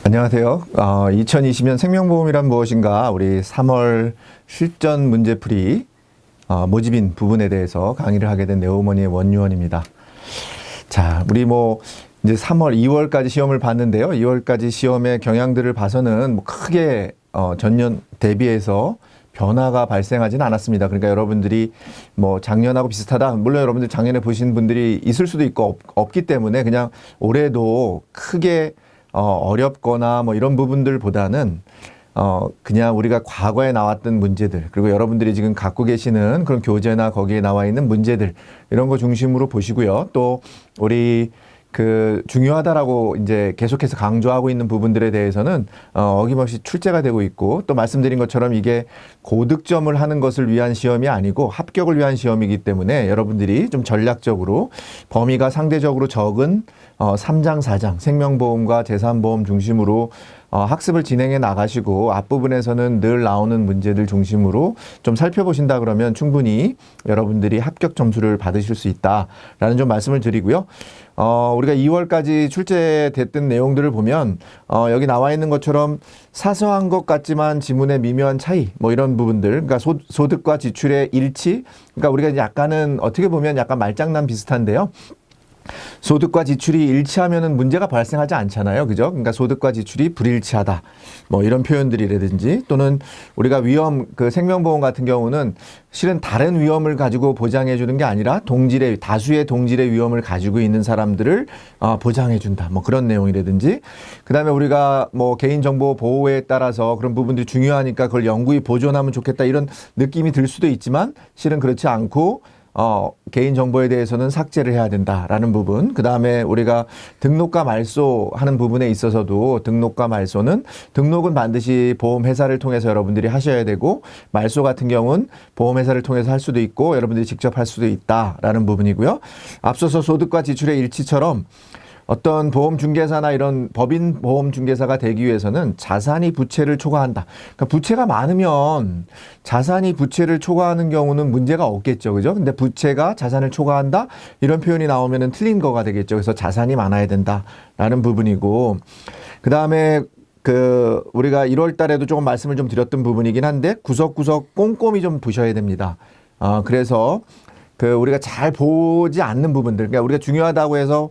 안녕하세요. 2020년 생명보험이란 무엇인가 우리 3월 실전 문제풀이 모집인 부분에 대해서 강의를 하게 된 네오머니의 원유원입니다. 자, 우리 이제 3월, 2월까지 시험을 봤는데요. 2월까지 시험의 경향들을 봐서는 크게 전년 대비해서 변화가 발생하지는 않았습니다. 그러니까 여러분들이 작년하고 비슷하다. 물론 여러분들 작년에 보신 분들이 있을 수도 있고 없기 때문에 그냥 올해도 크게 어렵거나 이런 부분들보다는 그냥 우리가 과거에 나왔던 문제들, 그리고 여러분들이 지금 갖고 계시는 그런 교재나 거기에 나와 있는 문제들, 이런 거 중심으로 보시고요. 또 우리 중요하다라고 이제 계속해서 강조하고 있는 부분들에 대해서는 어김없이 출제가 되고 있고, 또 말씀드린 것처럼 이게 고득점을 하는 것을 위한 시험이 아니고 합격을 위한 시험이기 때문에 여러분들이 좀 전략적으로 범위가 상대적으로 적은 3장, 4장 생명보험과 재산보험 중심으로 학습을 진행해 나가시고, 앞부분에서는 늘 나오는 문제들 중심으로 좀 살펴보신다 그러면 충분히 여러분들이 합격 점수를 받으실 수 있다라는 좀 말씀을 드리고요. 우리가 2월까지 출제됐던 내용들을 보면 여기 나와 있는 것처럼 사소한 것 같지만 지문의 미묘한 차이, 이런 부분들, 그러니까 소득과 지출의 일치, 그러니까 우리가 약간은 어떻게 보면 약간 말장난 비슷한데요. 소득과 지출이 일치하면은 문제가 발생하지 않잖아요. 그죠? 그러니까 소득과 지출이 불일치하다. 이런 표현들이라든지, 또는 우리가 위험, 생명보험 같은 경우는 실은 다른 위험을 가지고 보장해 주는 게 아니라 다수의 동질의 위험을 가지고 있는 사람들을 보장해 준다. 그런 내용이라든지, 그 다음에 우리가 개인정보 보호에 따라서 그런 부분들이 중요하니까 그걸 영구히 보존하면 좋겠다, 이런 느낌이 들 수도 있지만 실은 그렇지 않고 개인정보에 대해서는 삭제를 해야 된다라는 부분, 그 다음에 우리가 등록과 말소하는 부분에 있어서도 등록과 말소는, 등록은 반드시 보험회사를 통해서 여러분들이 하셔야 되고, 말소 같은 경우는 보험회사를 통해서 할 수도 있고 여러분들이 직접 할 수도 있다라는 부분이고요. 앞서서 소득과 지출의 일치처럼 어떤 보험중개사나 이런 법인 보험중개사가 되기 위해서는 자산이 부채를 초과한다. 그러니까 부채가 많으면 자산이 부채를 초과하는 경우는 문제가 없겠죠. 그죠? 근데 부채가 자산을 초과한다? 이런 표현이 나오면은 틀린 거가 되겠죠. 그래서 자산이 많아야 된다라는 부분이고, 그 다음에 우리가 1월 달에도 조금 말씀을 좀 드렸던 부분이긴 한데, 구석구석 꼼꼼히 좀 보셔야 됩니다. 그래서 우리가 잘 보지 않는 부분들, 그러니까 우리가 중요하다고 해서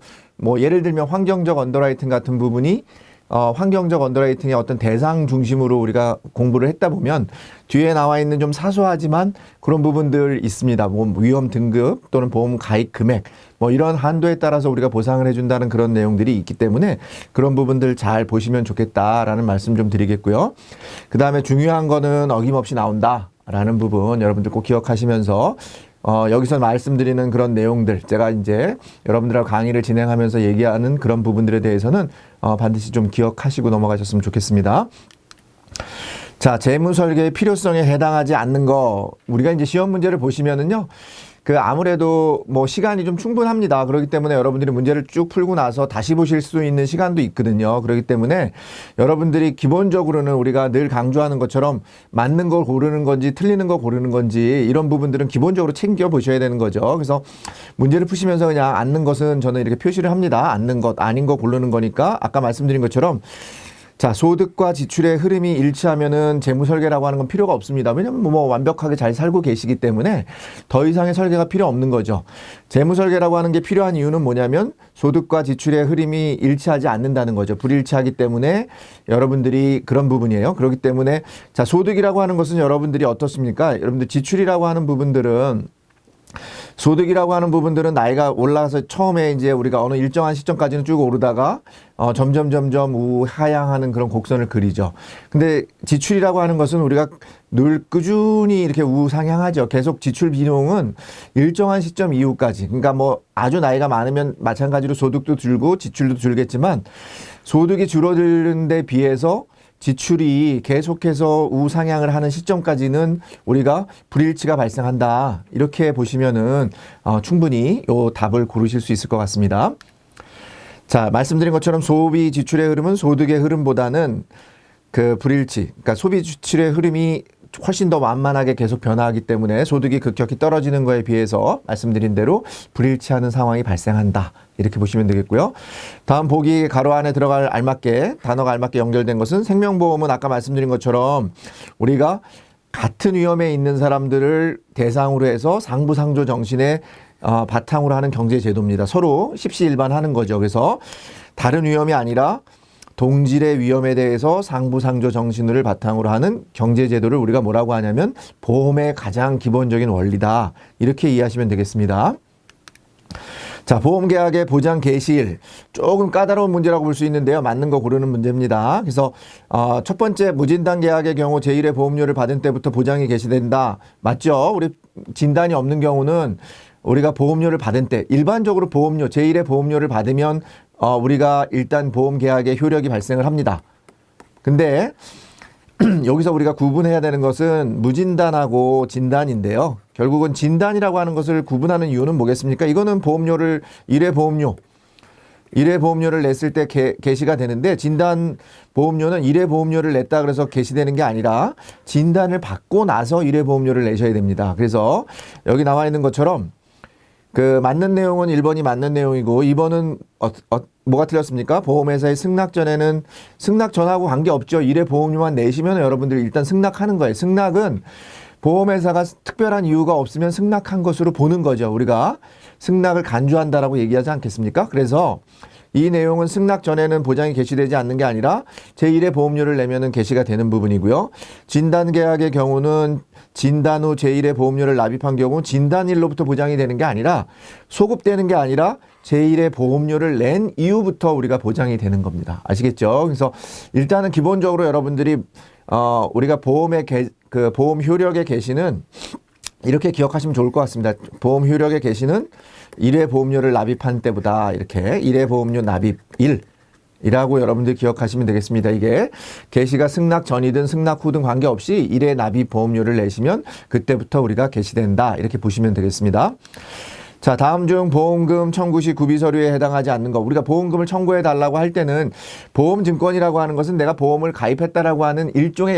예를 들면 환경적 언더라이팅 같은 부분이 환경적 언더라이팅의 어떤 대상 중심으로 우리가 공부를 했다 보면 뒤에 나와 있는 좀 사소하지만 그런 부분들 있습니다. 위험 등급 또는 보험 가입 금액 이런 한도에 따라서 우리가 보상을 해준다는 그런 내용들이 있기 때문에 그런 부분들 잘 보시면 좋겠다라는 말씀 좀 드리겠고요. 그 다음에 중요한 거는 어김없이 나온다라는 부분 여러분들 꼭 기억하시면서 여기서 말씀드리는 그런 내용들, 제가 이제 여러분들하고 강의를 진행하면서 얘기하는 그런 부분들에 대해서는 반드시 좀 기억하시고 넘어가셨으면 좋겠습니다. 자, 재무설계의 필요성에 해당하지 않는 거, 우리가 이제 시험 문제를 보시면은요, 아무래도 시간이 좀 충분합니다. 그렇기 때문에 여러분들이 문제를 쭉 풀고 나서 다시 보실 수 있는 시간도 있거든요. 그렇기 때문에 여러분들이 기본적으로는 우리가 늘 강조하는 것처럼 맞는 걸 고르는 건지 틀리는 거 고르는 건지 이런 부분들은 기본적으로 챙겨 보셔야 되는 거죠. 그래서 문제를 푸시면서 그냥 앉는 것은 저는 이렇게 표시를 합니다. 앉는 것, 아닌 거 고르는 거니까 아까 말씀드린 것처럼 자, 소득과 지출의 흐름이 일치하면은 재무설계라고 하는 건 필요가 없습니다. 왜냐면 완벽하게 잘 살고 계시기 때문에 더 이상의 설계가 필요 없는 거죠. 재무설계라고 하는 게 필요한 이유는 뭐냐면 소득과 지출의 흐름이 일치하지 않는다는 거죠. 불일치하기 때문에 여러분들이 그런 부분이에요. 그렇기 때문에 자, 소득이라고 하는 것은 여러분들이 어떻습니까? 여러분들 지출이라고 하는 부분들은 소득이라고 하는 부분들은 나이가 올라가서 처음에 이제 우리가 어느 일정한 시점까지는 쭉 오르다가 점점 우하향하는 그런 곡선을 그리죠. 근데 지출이라고 하는 것은 우리가 늘 꾸준히 이렇게 우상향하죠. 계속 지출 비용은 일정한 시점 이후까지. 그러니까 아주 나이가 많으면 마찬가지로 소득도 줄고 지출도 줄겠지만 소득이 줄어드는 데 비해서 지출이 계속해서 우상향을 하는 시점까지는 우리가 불일치가 발생한다. 이렇게 보시면은 충분히 요 답을 고르실 수 있을 것 같습니다. 자, 말씀드린 것처럼 소비 지출의 흐름은 소득의 흐름보다는 불일치, 그러니까 소비 지출의 흐름이 훨씬 더 만만하게 계속 변화하기 때문에 소득이 급격히 떨어지는 거에 비해서 말씀드린 대로 불일치 않은 상황이 발생한다. 이렇게 보시면 되겠고요. 다음 보기 가로 안에 들어갈 알맞게 단어가 알맞게 연결된 것은 생명보험은 아까 말씀드린 것처럼 우리가 같은 위험에 있는 사람들을 대상으로 해서 상부상조 정신의 바탕으로 하는 경제제도입니다. 서로 십시일반하는 거죠. 그래서 다른 위험이 아니라 동질의 위험에 대해서 상부상조 정신을 바탕으로 하는 경제제도를 우리가 뭐라고 하냐면 보험의 가장 기본적인 원리다. 이렇게 이해하시면 되겠습니다. 자, 보험계약의 보장 개시일. 조금 까다로운 문제라고 볼 수 있는데요. 맞는 거 고르는 문제입니다. 그래서 첫 번째 무진단 계약의 경우 제1의 보험료를 받은 때부터 보장이 개시된다. 맞죠? 우리 진단이 없는 경우는 우리가 보험료를 받은 때 일반적으로 보험료 제1의 보험료를 받으면 우리가 일단 보험계약의 효력이 발생을 합니다. 근데 여기서 우리가 구분해야 되는 것은 무진단하고 진단인데요. 결국은 진단이라고 하는 것을 구분하는 이유는 뭐겠습니까? 이거는 보험료를 1회 보험료를 냈을 때 개시가 되는데 진단 보험료는 1회 보험료를 냈다 그래서 개시되는 게 아니라 진단을 받고 나서 1회 보험료를 내셔야 됩니다. 그래서 여기 나와 있는 것처럼 그 맞는 내용은 1번이 맞는 내용이고 2번은 뭐가 틀렸습니까? 보험회사의 승낙 전에는 승낙 전하고 관계없죠. 1회 보험료만 내시면 여러분들이 일단 승낙하는 거예요. 승낙은 보험회사가 특별한 이유가 없으면 승낙한 것으로 보는 거죠. 우리가 승낙을 간주한다라고 얘기하지 않겠습니까? 그래서 이 내용은 승낙 전에는 보장이 개시되지 않는 게 아니라 제1의 보험료를 내면은 개시가 되는 부분이고요. 진단계약의 경우는 진단 후 제1의 보험료를 납입한 경우 진단일로부터 보장이 되는 게 아니라 소급되는 게 아니라 제1의 보험료를 낸 이후부터 우리가 보장이 되는 겁니다. 아시겠죠? 그래서 일단은 기본적으로 여러분들이 우리가 그 보험 효력의 개시는 이렇게 기억하시면 좋을 것 같습니다. 보험 효력의 개시는 1회 보험료를 납입한 때보다 이렇게 1회 보험료 납입일 이라고 여러분들 기억하시면 되겠습니다. 이게 개시가 승낙 전이든 승낙 후든 관계없이 1회 납입 보험료를 내시면 그때부터 우리가 개시된다. 이렇게 보시면 되겠습니다. 자, 다음 중 보험금 청구 시 구비 서류에 해당하지 않는 거. 우리가 보험금을 청구해 달라고 할 때는 보험증권이라고 하는 것은 내가 보험을 가입했다라고 하는 일종의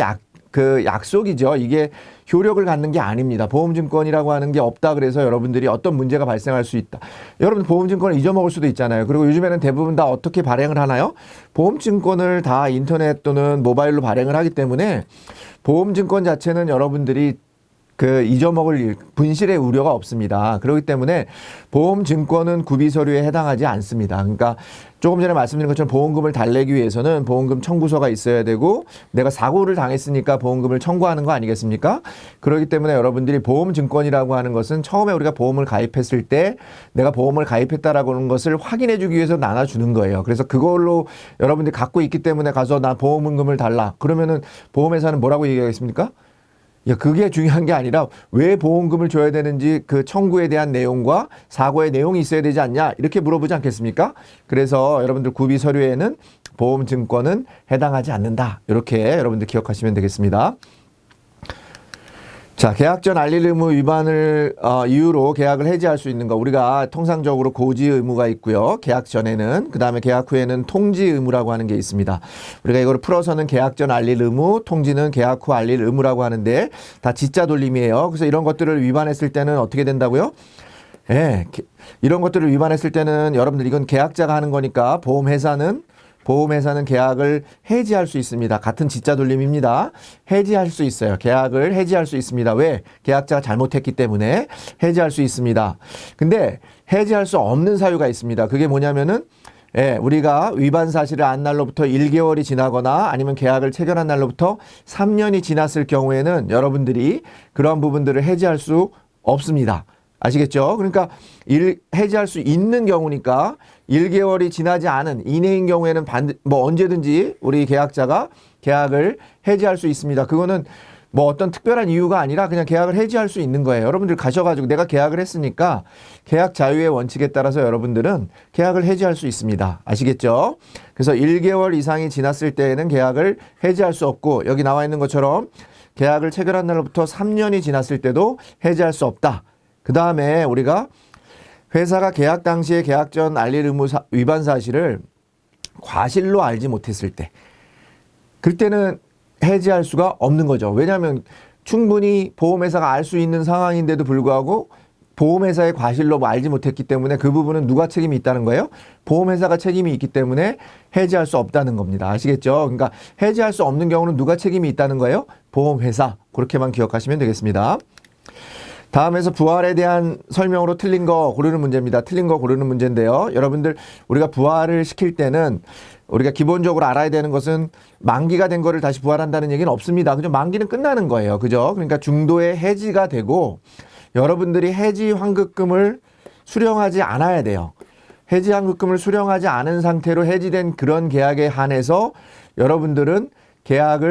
약속이죠. 이게 효력을 갖는 게 아닙니다. 보험증권이라고 하는 게 없다 그래서 여러분들이 어떤 문제가 발생할 수 있다. 여러분 보험증권을 잊어먹을 수도 있잖아요. 그리고 요즘에는 대부분 다 어떻게 발행을 하나요? 보험증권을 다 인터넷 또는 모바일로 발행을 하기 때문에 보험증권 자체는 여러분들이 잊어먹을 일, 분실의 우려가 없습니다. 그렇기 때문에 보험증권은 구비서류에 해당하지 않습니다. 그러니까 조금 전에 말씀드린 것처럼 보험금을 달래기 위해서는 보험금 청구서가 있어야 되고 내가 사고를 당했으니까 보험금을 청구하는 거 아니겠습니까? 그렇기 때문에 여러분들이 보험증권이라고 하는 것은 처음에 우리가 보험을 가입했을 때 내가 보험을 가입했다라고 하는 것을 확인해 주기 위해서 나눠주는 거예요. 그래서 그걸로 여러분들이 갖고 있기 때문에 가서 나 보험금을 달라. 그러면은 보험회사는 뭐라고 얘기하겠습니까? 그게 중요한 게 아니라 왜 보험금을 줘야 되는지 그 청구에 대한 내용과 사고의 내용이 있어야 되지 않냐 이렇게 물어보지 않겠습니까? 그래서 여러분들 구비 서류에는 보험증권은 해당하지 않는다. 이렇게 여러분들 기억하시면 되겠습니다. 자, 계약 전 알릴 의무 위반을 이유로 계약을 해지할 수 있는 거. 우리가 통상적으로 고지 의무가 있고요. 계약 전에는 그다음에 계약 후에는 통지 의무라고 하는 게 있습니다. 우리가 이걸 풀어서는 계약 전 알릴 의무, 통지는 계약 후 알릴 의무라고 하는데 다 지자 돌림이에요. 그래서 이런 것들을 위반했을 때는 어떻게 된다고요? 예. 이런 것들을 위반했을 때는 여러분들 이건 계약자가 하는 거니까 보험회사는 계약을 해지할 수 있습니다. 같은 지자 돌림입니다. 해지할 수 있어요. 계약을 해지할 수 있습니다. 왜? 계약자가 잘못했기 때문에 해지할 수 있습니다. 근데 해지할 수 없는 사유가 있습니다. 그게 뭐냐면은 우리가 위반 사실을 안 날로부터 1개월이 지나거나 아니면 계약을 체결한 날로부터 3년이 지났을 경우에는 여러분들이 그런 부분들을 해지할 수 없습니다. 아시겠죠? 그러니까 해지할 수 있는 경우니까 1개월이 지나지 않은 이내인 경우에는 언제든지 우리 계약자가 계약을 해지할 수 있습니다. 그거는 뭐 어떤 특별한 이유가 아니라 그냥 계약을 해지할 수 있는 거예요. 여러분들 가셔가지고 내가 계약을 했으니까 계약 자유의 원칙에 따라서 여러분들은 계약을 해지할 수 있습니다. 아시겠죠? 그래서 1개월 이상이 지났을 때에는 계약을 해지할 수 없고 여기 나와 있는 것처럼 계약을 체결한 날로부터 3년이 지났을 때도 해지할 수 없다. 그 다음에 우리가 회사가 계약 당시에 계약 전 알릴 의무 위반 사실을 과실로 알지 못했을 때 그때는 해지할 수가 없는 거죠. 왜냐하면 충분히 보험회사가 알 수 있는 상황인데도 불구하고 보험회사의 과실로 뭐 알지 못했기 때문에 그 부분은 누가 책임이 있다는 거예요? 보험회사가 책임이 있기 때문에 해지할 수 없다는 겁니다. 아시겠죠? 그러니까 해지할 수 없는 경우는 누가 책임이 있다는 거예요? 보험회사. 그렇게만 기억하시면 되겠습니다. 다음에서 부활에 대한 설명으로 틀린 거 고르는 문제입니다. 틀린 거 고르는 문제인데요. 여러분들 우리가 부활을 시킬 때는 우리가 기본적으로 알아야 되는 것은 만기가 된 거를 다시 부활한다는 얘기는 없습니다. 그죠? 만기는 끝나는 거예요. 그죠? 그러니까 중도에 해지가 되고 여러분들이 해지 환급금을 수령하지 않아야 돼요. 해지 환급금을 수령하지 않은 상태로 해지된 그런 계약에 한해서 여러분들은 계약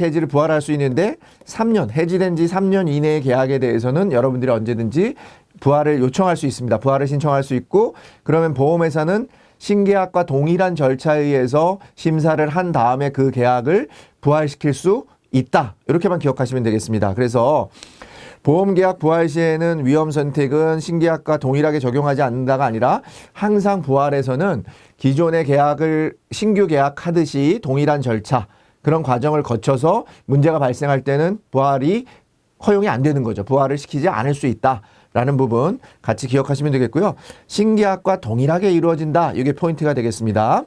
해지를 부활할 수 있는데 3년, 해지된 지 3년 이내의 계약에 대해서는 여러분들이 언제든지 부활을 요청할 수 있습니다. 부활을 신청할 수 있고 그러면 보험회사는 신계약과 동일한 절차에 의해서 심사를 한 다음에 그 계약을 부활시킬 수 있다. 이렇게만 기억하시면 되겠습니다. 그래서 보험계약 부활 시에는 위험 선택은 신계약과 동일하게 적용하지 않는다가 아니라 항상 부활에서는 기존의 계약을 신규 계약하듯이 동일한 절차 그런 과정을 거쳐서 문제가 발생할 때는 부활이 허용이 안 되는 거죠. 부활을 시키지 않을 수 있다라는 부분 같이 기억하시면 되겠고요. 신계약과 동일하게 이루어진다. 이게 포인트가 되겠습니다.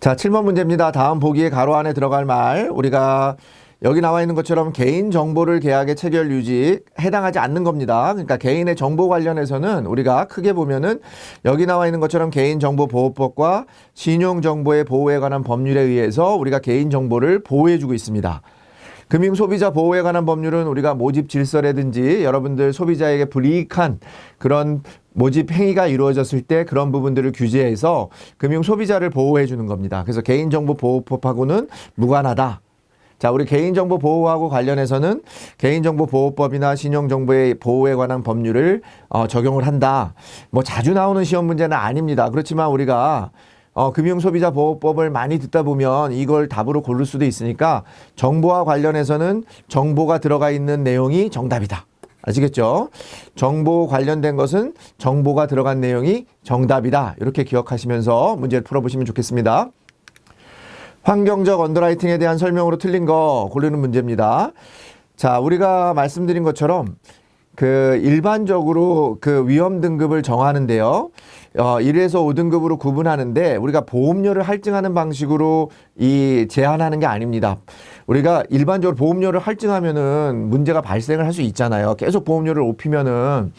자, 7번 문제입니다. 다음 보기에 가로 안에 들어갈 말 우리가 여기 나와 있는 것처럼 개인 정보를 계약의 체결 유지 해당하지 않는 겁니다. 그러니까 개인의 정보 관련해서는 우리가 크게 보면은 여기 나와 있는 것처럼 개인정보보호법과 신용정보의 보호에 관한 법률에 의해서 우리가 개인정보를 보호해주고 있습니다. 금융소비자 보호에 관한 법률은 우리가 모집 질서라든지 여러분들 소비자에게 불이익한 그런 모집 행위가 이루어졌을 때 그런 부분들을 규제해서 금융소비자를 보호해 주는 겁니다. 그래서 개인정보보호법하고는 무관하다. 자, 우리 개인정보 보호하고 관련해서는 개인정보보호법이나 신용정보의 보호에 관한 법률을 적용을 한다. 뭐 자주 나오는 시험 문제는 아닙니다. 그렇지만 우리가 금융소비자보호법을 많이 듣다 보면 이걸 답으로 고를 수도 있으니까 정보와 관련해서는 정보가 들어가 있는 내용이 정답이다. 아시겠죠? 정보 관련된 것은 정보가 들어간 내용이 정답이다. 이렇게 기억하시면서 문제를 풀어보시면 좋겠습니다. 환경적 언더라이팅에 대한 설명으로 틀린 거 고르는 문제입니다. 자, 우리가 말씀드린 것처럼 그 일반적으로 그 위험 등급을 정하는데요. 1에서 5등급으로 구분하는데 우리가 보험료를 할증하는 방식으로 제한하는 게 아닙니다. 우리가 일반적으로 보험료를 할증하면은 문제가 발생을 할 수 있잖아요. 계속 보험료를 높이면은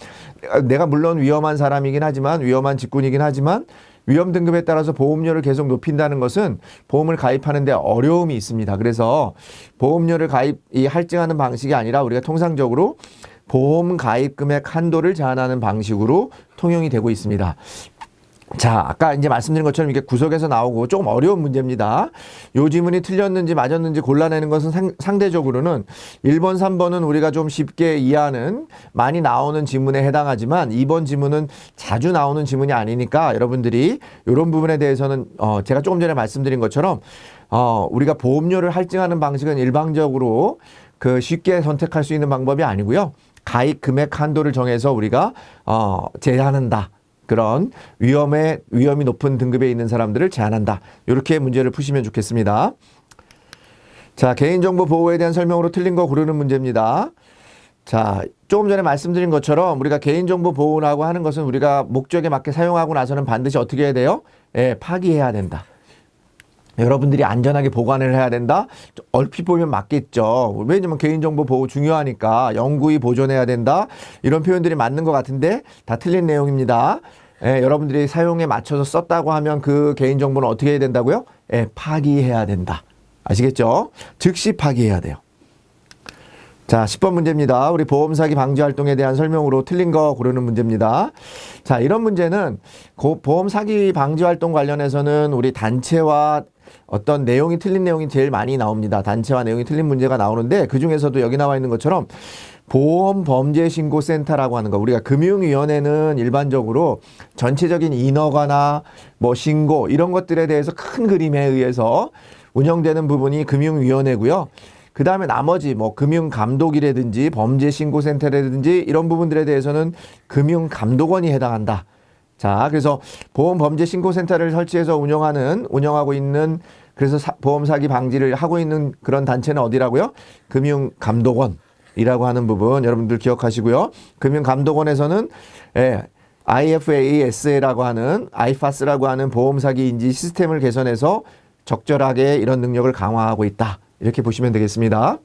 내가 물론 위험한 사람이긴 하지만 위험한 직군이긴 하지만 위험 등급에 따라서 보험료를 계속 높인다는 것은 보험을 가입하는 데 어려움이 있습니다. 그래서 보험료를 할증하는 방식이 아니라 우리가 통상적으로 보험 가입 금액 한도를 제한하는 방식으로 통용이 되고 있습니다. 자, 아까 이제 말씀드린 것처럼 이게 구석에서 나오고 조금 어려운 문제입니다. 요 지문이 틀렸는지 맞았는지 골라내는 것은 상대적으로는 1번, 3번은 우리가 좀 쉽게 이해하는 많이 나오는 지문에 해당하지만 2번 지문은 자주 나오는 지문이 아니니까 여러분들이 이런 부분에 대해서는 제가 조금 전에 말씀드린 것처럼 우리가 보험료를 할증하는 방식은 일방적으로 그 쉽게 선택할 수 있는 방법이 아니고요. 가입 금액 한도를 정해서 우리가 제한한다. 그런 위험이 높은 등급에 있는 사람들을 제한한다. 이렇게 문제를 푸시면 좋겠습니다. 자, 개인정보 보호에 대한 설명으로 틀린 거 고르는 문제입니다. 자, 조금 전에 말씀드린 것처럼 우리가 개인정보 보호라고 하는 것은 우리가 목적에 맞게 사용하고 나서는 반드시 어떻게 해야 돼요? 파기해야 된다. 여러분들이 안전하게 보관을 해야 된다? 얼핏 보면 맞겠죠. 왜냐면 개인정보 보호 중요하니까 영구히 보존해야 된다. 이런 표현들이 맞는 것 같은데 다 틀린 내용입니다. 여러분들이 사용에 맞춰서 썼다고 하면 그 개인정보는 어떻게 해야 된다고요? 파기해야 된다. 아시겠죠? 즉시 파기해야 돼요. 자, 10번 문제입니다. 우리 보험사기 방지 활동에 대한 설명으로 틀린 거 고르는 문제입니다. 자, 이런 문제는 보험사기 방지 활동 관련해서는 우리 단체와 어떤 내용이 틀린 내용이 제일 많이 나옵니다. 단체와 내용이 틀린 문제가 나오는데 그중에서도 여기 나와 있는 것처럼 보험범죄신고센터라고 하는 거, 우리가 금융위원회는 일반적으로 전체적인 인허가나 뭐 신고 이런 것들에 대해서 큰 그림에 의해서 운영되는 부분이 금융위원회고요. 그 다음에 나머지 뭐 금융감독이라든지 범죄신고센터라든지 이런 부분들에 대해서는 금융감독원이 해당한다. 자, 그래서 보험범죄신고센터를 설치해서 운영하고 있는 그래서 보험 사기 방지를 하고 있는 그런 단체는 어디라고요? 금융감독원이라고 하는 부분 여러분들 기억하시고요. 금융감독원에서는 IFAS라고 하는 IFAS라고 하는 보험 사기 인지 시스템을 개선해서 적절하게 이런 능력을 강화하고 있다. 이렇게 보시면 되겠습니다.